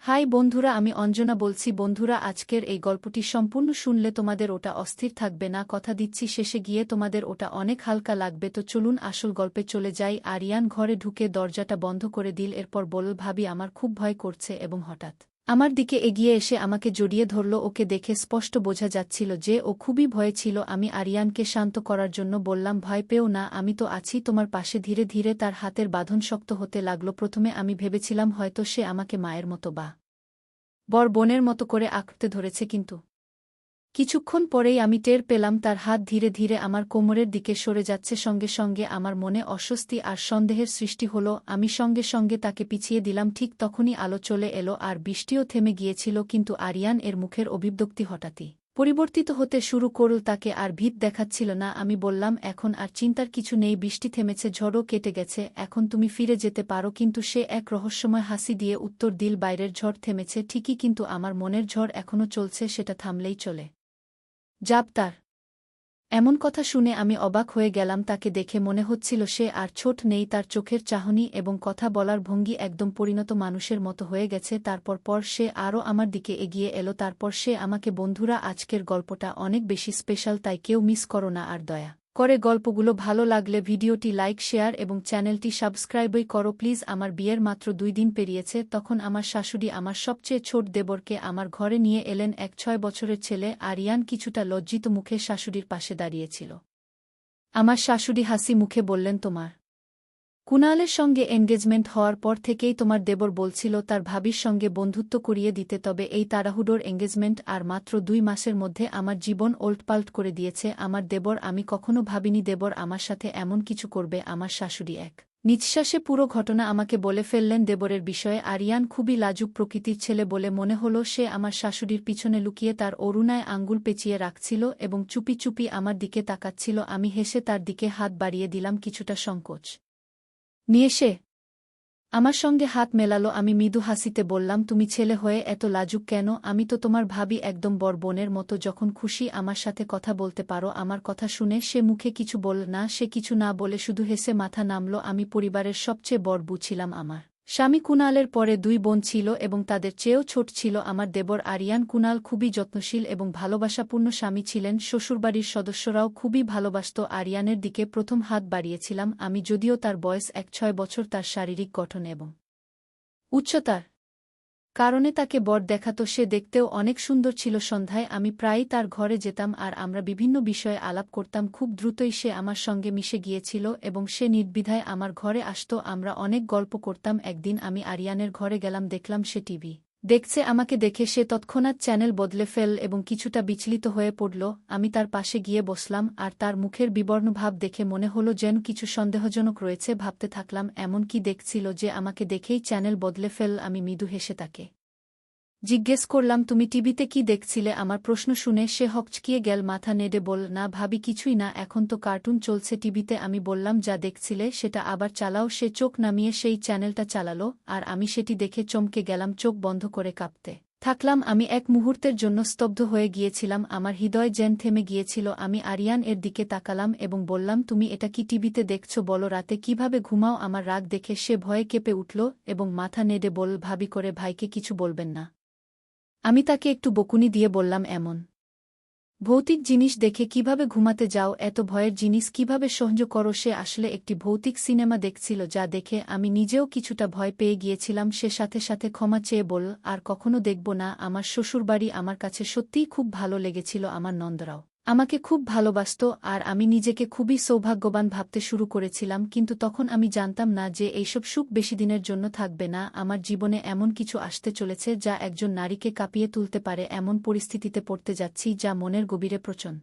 High বন্ধুরা, আমি অঞ্জনা বলছি। বন্ধুরা, আজকের এই গল্পটি সম্পূর্ণ শুনলে তোমাদের ওটা অস্থির থাকবে না, কথা দিচ্ছি। শেষে গিয়ে তোমাদের ওটা অনেক হালকা লাগবে। তো চলুন আসল গল্পে চলে যাই। আরিয়ান ঘরে ঢুকে দরজাটা বন্ধ করে দিল। এরপর বলল, ভাবি আমার খুব ভয় করছে। এবং হঠাৎ আমার দিকে এগিয়ে এসে আমাকে জড়িয়ে ধরল। ওকে দেখে স্পষ্ট বোঝা যাচ্ছিল যে ও খুবই ভয়ে ছিল। আমি আরিয়ানকে শান্ত করার জন্য বললাম, ভয় পেও না, আমি তো আছি তোমার পাশে। ধীরে ধীরে তার হাতের বাঁধন শক্ত হতে লাগল। প্রথমে আমি ভেবেছিলাম হয়তো সে আমাকে মায়ের মতো বা বর বোনের মতো করে আঁকড়তে ধরেছে, কিন্তু কিছুক্ষণ পরেই আমি টের পেলাম তার হাত ধীরে ধীরে আমার কোমরের দিকে সরে যাচ্ছে। সঙ্গে সঙ্গে আমার মনে অস্বস্তি আর সন্দেহের সৃষ্টি হল। আমি সঙ্গে সঙ্গে তাকে পিছিয়ে দিলাম। ঠিক তখনই আলো চলে এলো আর বৃষ্টিও থেমে গিয়েছিল। কিন্তু আরিয়ান এর মুখের অভিব্যক্তি হঠাৎই পরিবর্তিত হতে শুরু করল। তাকে আর ভীত দেখাচ্ছিল না। আমি বললাম, এখন আর চিন্তার কিছু নেই, বৃষ্টি থেমেছে, ঝড়ও কেটে গেছে, এখন তুমি ফিরে যেতে পারো। কিন্তু সে এক রহস্যময় হাসি দিয়ে উত্তর দিল, বাইরের ঝড় থেমেছে ঠিকই, কিন্তু আমার মনের ঝড় এখনও চলছে, সেটা থামলেই চলে যাব তার। এমন কথা শুনে আমি অবাক হয়ে গেলাম। তাকে দেখে মনে হচ্ছিল সে আর ছোট নেই। তার চোখের চাহনি এবং কথা বলার ভঙ্গি একদম পরিণত মানুষের মতো হয়ে গেছে। তারপর সে আরও আমার দিকে এগিয়ে এলো। তারপর সে আমাকে, বন্ধুরা আজকের গল্পটা অনেক বেশি স্পেশাল, তাই কেউ মিস করো না। আর দয়া করে গল্পগুলো ভালো লাগলে ভিডিওটি লাইক, শেয়ার এবং চ্যানেলটি সাবস্ক্রাইবই করো প্লিজ। আমার বিয়ের মাত্র 2 দিন পেরিয়েছে, তখন আমার শাশুড়ি আমার সবচেয়ে ছোট দেবরকে আমার ঘরে নিয়ে এলেন। এক 6 বছরের ছেলে। আরিয়ান কিছুটা লজ্জিত মুখে শাশুড়ির পাশে দাঁড়িয়েছিল। আমার শাশুড়ি হাসি মুখে বললেন, তোমার কুণালের সঙ্গে এনগেজমেন্ট হওয়ার পর থেকেই তোমার দেবর বলছিল তার ভাবির সঙ্গে বন্ধুত্ব করিয়ে দিতে, তবে এই তাড়াহুড়োর এনগেজমেন্ট আর মাত্র 2 মাসের মধ্যে আমার জীবন ওলটপালট করে দিয়েছে আমার দেবর। আমি কখনো ভাবিনি দেবর আমার সাথে এমন কিছু করবে। আমার শাশুড়ি এক নিঃশ্বাসে পুরো ঘটনা আমাকে বলে ফেললেন। দেবরের বিষয়ে আরিয়ান খুবই লাজুক প্রকৃতির ছেলে বলে মনে হলো। সে আমার শাশুড়ির পিছনে লুকিয়ে তার অরুণায় আঙ্গুল পেঁচিয়ে রাখছিল এবং চুপি চুপি আমার দিকে তাকাচ্ছিল। আমি হেসে তার দিকে হাত বাড়িয়ে দিলাম। কিছুটা সংকোচ নিয়ে সে আমার সঙ্গে হাত মেলালো। আমি মৃদু হাসিতে বললাম, তুমি ছেলে হয়ে এত লাজুক কেন? আমি তো তোমার ভাবি, একদম বর বোনের মতো, যখন খুশি আমার সাথে কথা বলতে পারো। আমার কথা শুনে সে মুখে কিছু বলল না। সে কিছু না বলে শুধু হেসে মাথা নামল। আমি পরিবারের সবচেয়ে বড় বউ ছিলাম। আমার স্বামী কুণালের পরে 2 বোন ছিল এবং তাদের চেয়েও ছোট ছিল আমার দেবর আরিয়ান। কুণাল খুবই যত্নশীল এবং ভালোবাসাপূর্ণ স্বামী ছিলেন। শ্বশুরবাড়ির সদস্যরাও খুবই ভালোবাসত আরিয়ানের দিকে। প্রথম হাত বাড়িয়েছিলাম আমি, যদিও তার বয়স 6 বছর। তার শারীরিক গঠন এবং উচ্চতার কারণে তাকে বর দেখাতো। সে দেখতেও অনেক সুন্দর ছিল। সন্ধ্যায় আমি প্রায়ই তার ঘরে যেতাম আর আমরা বিভিন্ন বিষয়ে আলাপ করতাম। খুব দ্রুতই সে আমার সঙ্গে মিশে গিয়েছিল এবং সে নির্দ্বিধায় আমার ঘরে আসত। আমরা অনেক গল্প করতাম। একদিন আমি আরিয়ানের ঘরে গেলাম, দেখলাম সে টিভি দেখছে। আমাকে দেখে সে তৎক্ষণাৎ চ্যানেল বদলে ফেল এবং কিছুটা বিচলিত হয়ে পড়ল। আমি তার পাশে গিয়ে বসলাম আর তার মুখের বিবর্ণ ভাব দেখে মনে হলো যেন কিছু সন্দেহজনক রয়েছে। ভাবতে থাকলাম এমন কি দেখছিল যে আমাকে দেখেই চ্যানেল বদলে ফেল। আমি মৃদু হেসে তাকে জিজ্ঞেস করলাম, তুমি টিভিতে কি দেখছিলে? আমার প্রশ্ন শুনে সে হকচকিয়ে গেল, মাথা নেড়ে বলল, না ভাবি, কিছুই না, এখন তো কার্টুন চলছে টিভিতে। আমি বললাম, যা দেখছিলে সেটা আবার চালাও। সে চোখ নামিয়ে সেই চ্যানেলটা চালালো আর আমি সেটি দেখে চমকে গেলাম। চোখ বন্ধ করে কাঁপতে থাকলাম। আমি এক মুহূর্তের জন্য স্তব্ধ হয়ে গিয়েছিলাম। আমার হৃদয় যেন থেমে গিয়েছিল। আমি আরিয়ান এর দিকে তাকালাম এবং বললাম, তুমি এটা কি টিভিতে দেখছো? বলো, রাতে কিভাবে ঘুমাও? আমার রাগ দেখে সে ভয়ে কেঁপে উঠল এবং মাথা নেড়ে বলল, ভাবি করে ভাইকে কিছু বলবেন না। আমি তাকে একটু বকুনি দিয়ে বললাম, এমন ভৌতিক জিনিস দেখে কিভাবে ঘুমাতে যাও? এত ভয়ের জিনিস কিভাবে সহ্য করো? সে আসলে একটি ভৌতিক সিনেমা দেখছিল, যা দেখে আমি নিজেও কিছুটা ভয় পেয়ে গিয়েছিলাম। সে সাথে সাথে ক্ষমা চেয়ে বলল, আর কখনো দেখব না। আমার শ্বশুরবাড়ি আমার কাছে সত্যিই খুব ভালো লেগেছিল। আমার নন্দরাও আমাকে খুব ভালোবাসত আর আমি নিজেকে খুবই সৌভাগ্যবান ভাবতে শুরু করেছিলাম। কিন্তু তখন আমি জানতাম না যে এইসব সুখ বেশিদিনের জন্য থাকবে না। আমার জীবনে এমন কিছু আসতে চলেছে যা একজন নারীকে কাঁপিয়ে তুলতে পারে। এমন পরিস্থিতিতে পড়তে যাচ্ছি যা মনের গভীরে প্রচণ্ড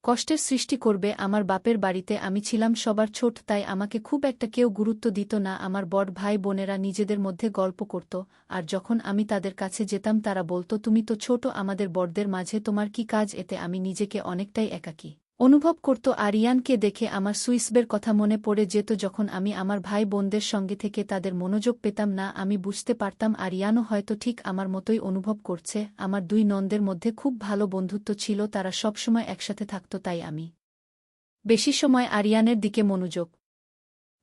কষ্টের সৃষ্টি করবে। আমার বাপের বাড়িতে আমি ছিলাম সবার ছোট, তাই আমাকে খুব একটা কেউ গুরুত্ব দিত না। আমার বড় ভাই বোনেরা নিজেদের মধ্যে গল্প করত আর যখন আমি তাদের কাছে যেতাম তারা বলতো, তুমি তো ছোট, আমাদের বড়দের মাঝে তোমার কি কাজ? এতে আমি নিজেকে অনেকটাই একাকী অনুভব করত। আরিয়ানকে দেখে আমার সুইসবের কথা মনে পড়ে যেত। যখন আমি আমার ভাই বোনদের সঙ্গে থেকে তাদের মনোযোগ পেতাম না, আমি বুঝতে পারতাম আরিয়ানও হয়তো ঠিক আমার মতোই অনুভব করছে। আমার 2 ননদের মধ্যে খুব ভালো বন্ধুত্ব ছিল, তারা সবসময় একসাথে থাকত, তাই আমি বেশি সময় আরিয়ানের দিকে মনোযোগ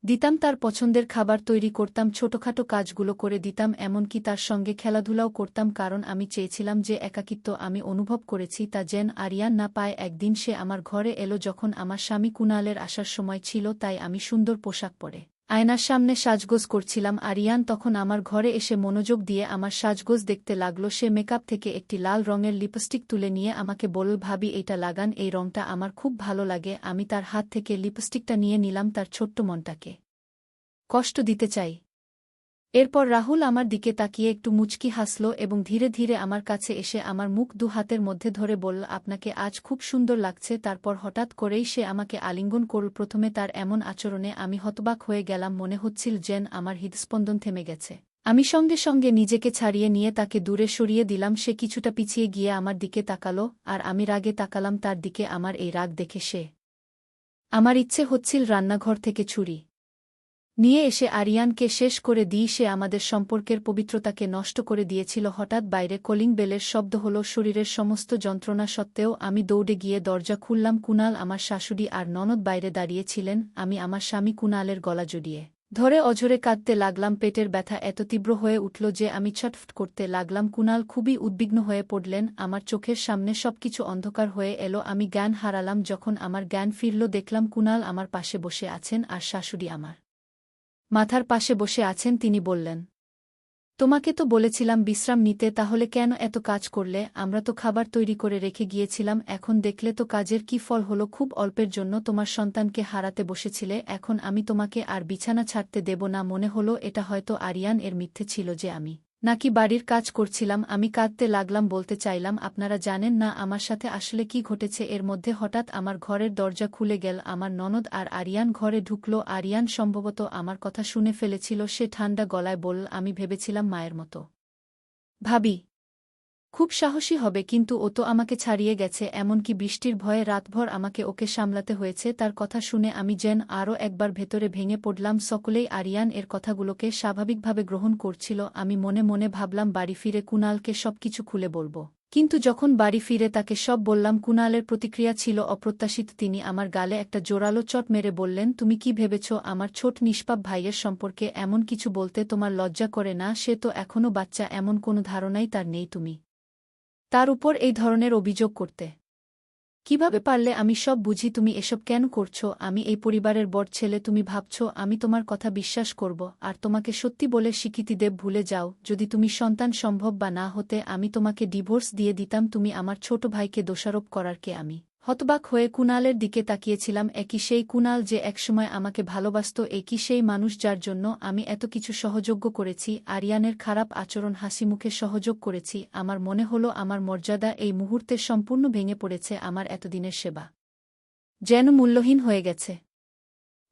দিতাম তার পছন্দের খাবার তৈরি করতাম, ছোটখাটো কাজগুলো করে দিতাম, এমনকি তার সঙ্গে খেলাধুলাও করতাম, কারণ আমি চেয়েছিলাম যে একাকিত্ব আমি অনুভব করেছি তা যেন আরিয়ান না পায়। একদিন সে আমার ঘরে এলো যখন আমার স্বামী কুনালের আসার সময় ছিল, তাই আমি সুন্দর পোশাক পরে আয়নার সামনে সাজগোজ করছিলাম। আরিয়ান তখন আমার ঘরে এসে মনোযোগ দিয়ে আমার সাজগোজ দেখতে লাগল। সে মেকআপ থেকে একটি লাল রঙের লিপস্টিক তুলে নিয়ে আমাকে বলল, ভাবি এইটা লাগান, এই রঙটা আমার খুব ভালো লাগে। আমি তার হাত থেকে লিপস্টিকটা নিয়ে নিলাম, তার ছোট্ট মনটাকে কষ্ট দিতে চাই। এরপর রাহুল আমার দিকে তাকিয়ে একটু মুচকি হাসল এবং ধীরে ধীরে আমার কাছে এসে আমার মুখ দু হাতের মধ্যে ধরে বলল, আপনাকে আজ খুব সুন্দর লাগছে। তারপর হঠাৎ করেই সে আমাকে আলিঙ্গন করল। প্রথমে তার এমন আচরণে আমি হতবাক হয়ে গেলাম, মনে হচ্ছিল যেন আমার হৃদস্পন্দন থেমে গেছে। আমি সঙ্গে সঙ্গে নিজেকে ছাড়িয়ে নিয়ে তাকে দূরে সরিয়ে দিলাম। সে কিছুটা পিছিয়ে গিয়ে আমার দিকে তাকালো, আর আমি রাগে তাকালাম তার দিকে। আমার এই রাগ দেখে সে আমার ইচ্ছে হচ্ছিল রান্নাঘর থেকে ছুরি নিয়ে এসে আরিয়ানকে শেষ করে দিই। সে আমাদের সম্পর্কের পবিত্রতাকে নষ্ট করে দিয়েছিল। হঠাৎ বাইরে কলিং বেলের শব্দ হল। শরীরের সমস্ত যন্ত্রণা সত্ত্বেও আমি দৌড়ে গিয়ে দরজা খুললাম। কুনাল, আমার শাশুড়ি আর ননদ বাইরে দাঁড়িয়েছিলেন। আমি আমার স্বামী কুনালের গলা জড়িয়ে ধরে অঝরে কাঁদতে লাগলাম। পেটের ব্যথা এত তীব্র হয়ে উঠল যে আমি ছটফট করতে লাগলাম। কুনাল খুবই উদ্বিগ্ন হয়ে পড়লেন। আমার চোখের সামনে সবকিছু অন্ধকার হয়ে এলো। আমি জ্ঞান হারালাম। যখন আমার জ্ঞান ফিরল, দেখলাম কুনাল আমার পাশে বসে আছেন আর শাশুড়ি আমার মাথার পাশে বসে আছেন। তিনি বললেন, তোমাকে তো বলেছিলাম বিশ্রাম নিতে, তাহলে কেন এত কাজ করলে? আমরা তো খাবার তৈরি করে রেখে গিয়েছিলাম। এখন দেখলে তো কাজের কি ফল হলো। খুব অল্পের জন্য তোমার সন্তানকে হারাতে বসেছিলে, এখন আমি তোমাকে আর বিছানা ছাড়তে দেব না। মনে হলো এটা হয়তো আরিয়ান এর মিথ্যে ছিল যে আমি নাকি বাড়ির কাজ করছিলাম। আমি কাঁদতে লাগলাম, বলতে চাইলাম, আপনারা জানেন না আমার সাথে আসলে কি ঘটেছে। এর মধ্যে হঠাৎ আমার ঘরের দরজা খুলে গেল। আমার ননদ আর আরিয়ান ঘরে ঢুকল। আরিয়ান সম্ভবত আমার কথা শুনে ফেলেছিল। সে ঠান্ডা গলায় বলল, আমি ভেবেছিলাম মায়ের মতো ভাবি খুব সাহসী হবে, কিন্তু ও তো আমাকে ছাড়িয়ে গেছে। এমনকি বৃষ্টির ভয়ে রাতভর আমাকে ওকে সামলাতে হয়েছে। তার কথা শুনে আমি যেন আরও একবার ভেতরে ভেঙে পড়লাম। সকলেই আরিয়ান এর কথাগুলোকে স্বাভাবিকভাবে গ্রহণ করছিল। আমি মনে মনে ভাবলাম বাড়ি ফিরে কুনালকে সবকিছু খুলে বলব। কিন্তু যখন বাড়ি ফিরে তাকে সব বললাম, কুনালের প্রতিক্রিয়া ছিল অপ্রত্যাশিত। তিনি আমার গালে একটা জোরালো চট মেরে বললেন, তুমি কি ভেবেছ আমার ছোট নিষ্পাপ ভাইয়ের সম্পর্কে এমন কিছু বলতে তোমার লজ্জা করে না? সে তো এখনও বাচ্চা, এমন কোনো ধারণাই তার নেই। তুমি তার উপর এই ধরনের অভিযোগ করতে কিভাবে পারলে? আমি সব বুঝি, তুমি এসব কেন করছো? আমি এই পরিবারের বড় ছেলে, তুমি ভাবছো আমি তোমার কথা বিশ্বাস করব আর তোমাকে সত্যি বলে স্বীকৃতি দেব? ভুলে যাও। যদি তুমি সন্তান সম্ভব বা না হতে, আমি তোমাকে ডিভোর্স দিয়ে দিতাম। তুমি আমার ছোট ভাইকে দোষারোপ করার কে? আমি হতবাক হয়ে কুনালের দিকে তাকিয়েছিলাম। একই সেই কুনাল যে একসময় আমাকে ভালোবাসত, একই সেই মানুষ যার জন্য আমি এত কিছু সহযোগ্য করেছি। আরিয়ানের খারাপ আচরণ হাসিমুখে সহযোগ করেছি। আমার মনে হলো আমার মর্যাদা এই মুহূর্তে সম্পূর্ণ ভেঙে পড়েছে। আমার এতদিনের সেবা যেন মূল্যহীন হয়ে গেছে।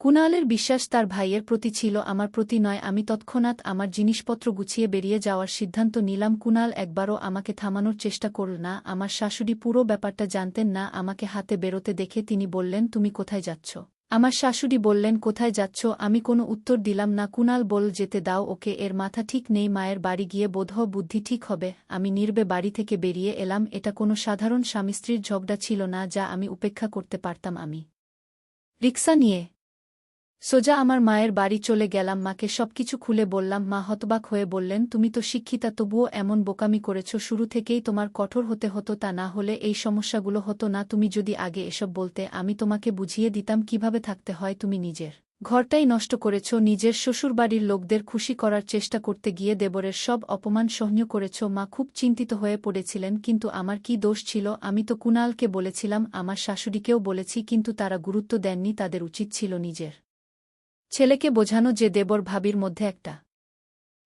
কুনালের বিশ্বাস তার ভাইয়ের প্রতি ছিল, আমার প্রতি নয়। আমি তৎক্ষণাৎ আমার জিনিসপত্র গুছিয়ে বেরিয়ে যাওয়ার সিদ্ধান্ত নিলাম। কুনাল একবারও আমাকে থামানোর চেষ্টা করল না। আমার শাশুড়ি পুরো ব্যাপারটা জানতেন না। আমাকে হাতে বেরোতে দেখে তিনি বললেন, তুমি কোথায় যাচ্ছ? আমার শাশুড়ি বললেন, কোথায় যাচ্ছ? আমি কোনো উত্তর দিলাম না। কুনাল বলল, যেতে দাও ওকে, এর মাথা ঠিক নেই। মায়ের বাড়ি গিয়ে বোধহয় বুদ্ধি ঠিক হবে। আমি নীরবে বাড়ি থেকে বেরিয়ে এলাম। এটা কোনো সাধারণ স্বামী স্ত্রীর ঝগড়া ছিল না যা আমি উপেক্ষা করতে পারতাম। আমি রিক্সা নিয়ে সোজা আমার মায়ের বাড়ি চলে গেলাম। মাকে সবকিছু খুলে বললাম। মা হতবাক হয়ে বললেন, তুমি তো শিক্ষিতা, তবুও এমন বোকামি করেছ। শুরু থেকেই তোমার কঠোর হতে হতো, তা না হলে এই সমস্যাগুলো হতো না। তুমি যদি আগে এসব বলতে, আমি তোমাকে বুঝিয়ে দিতাম কিভাবে থাকতে হয়। তুমি নিজের ঘরটাই নষ্ট করেছ। নিজের শ্বশুরবাড়ির লোকদের খুশি করার চেষ্টা করতে গিয়ে দেবরের সব অপমান সহ্য করেছ। মা খুব চিন্তিত হয়ে পড়েছিলেন। কিন্তু আমার কি দোষ ছিল? আমি তো কুনালকে বলেছিলাম, আমার শাশুড়িকেও বলেছি, কিন্তু তারা গুরুত্ব দেননি। তাদের উচিত ছিল নিজের ছেলেকে বোঝানো যে দেবর ভাবির মধ্যে একটা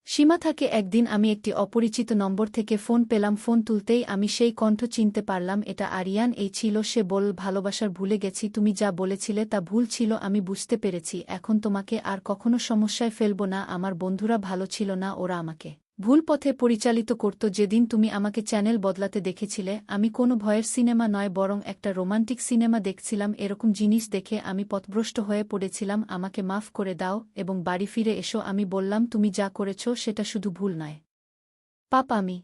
সীমা থাকে। একদিন আমি একটি অপরিচিত নম্বর থেকে ফোন পেলাম। ফোন তুলতেই আমি সেই কণ্ঠ চিনতে পারলাম। এটা আরিয়ান এই ছিল। সে বলল, ভালোবাসার ভুলে গেছি। তুমি যা বলেছিলে তা ভুল ছিল। আমি বুঝতে পেরেছি। এখন তোমাকে আর কখনো সমস্যায় ফেলব না। আমার বন্ধুরা ভালো ছিল না, ওরা আমাকে ভুল পথে পরিচালিত করত। যেদিন তুমি আমাকে চ্যানেল বদলাতে দেখেছিলে, আমি কোনো ভয়ের সিনেমা নয়, বরং একটা রোমান্টিক সিনেমা দেখছিলাম। এরকম জিনিস দেখে আমি পথভ্রষ্ট হয়ে পড়েছিলাম। আমাকে মাফ করে দাও এবং বাড়ি ফিরে এসো। আমি বললাম, তুমি যা করেছ সেটা শুধু ভুল নয়, পাপ। আমি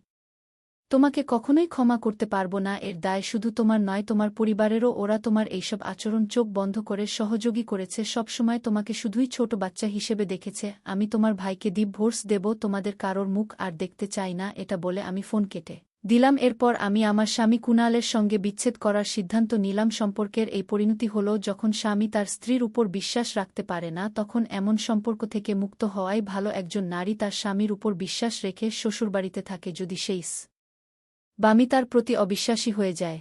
তোমাকে কখনোই ক্ষমা করতে পারবো না। এর দায় শুধু তোমার নয়, তোমার পরিবারেরও। ওরা তোমার এইসব আচরণ চোখ বন্ধ করে সহযোগী করেছে, সবসময় তোমাকে শুধুই ছোট বাচ্চা হিসেবে দেখেছে। আমি তোমার ভাইকে ডিভোর্স দেব, তোমাদের কারোর মুখ আর দেখতে চাই না। এটা বলে আমি ফোন কেটে দিলাম। এরপর আমি আমার স্বামী কুণালের সঙ্গে বিচ্ছেদ করার সিদ্ধান্ত নিলাম। সম্পর্কের এই পরিণতি হল যখন স্বামী তার স্ত্রীর উপর বিশ্বাস রাখতে পারে না, তখন এমন সম্পর্ক থেকে মুক্ত হওয়াই ভালো। একজন নারী তার স্বামীর উপর বিশ্বাস রেখে শ্বশুরবাড়িতে থাকে, যদি সেই স্বামী তার প্রতি অবিশ্বাসী হয়ে যায়,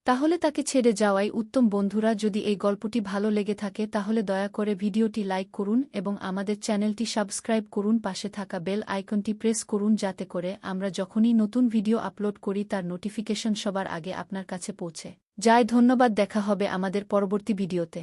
তাহলে তাকে ছেড়ে যাওয়াই উত্তম। বন্ধুরা, যদি এই গল্পটি ভালো লেগে থাকে তাহলে দয়া করে ভিডিওটি লাইক করুন এবং আমাদের চ্যানেলটি সাবস্ক্রাইব করুন। পাশে থাকা বেল আইকনটি প্রেস করুন যাতে করে আমরা যখনই নতুন ভিডিও আপলোড করি তার নোটিফিকেশন সবার আগে আপনার কাছে পৌঁছে যায়। ধন্যবাদ, দেখা হবে আমাদের পরবর্তী ভিডিওতে।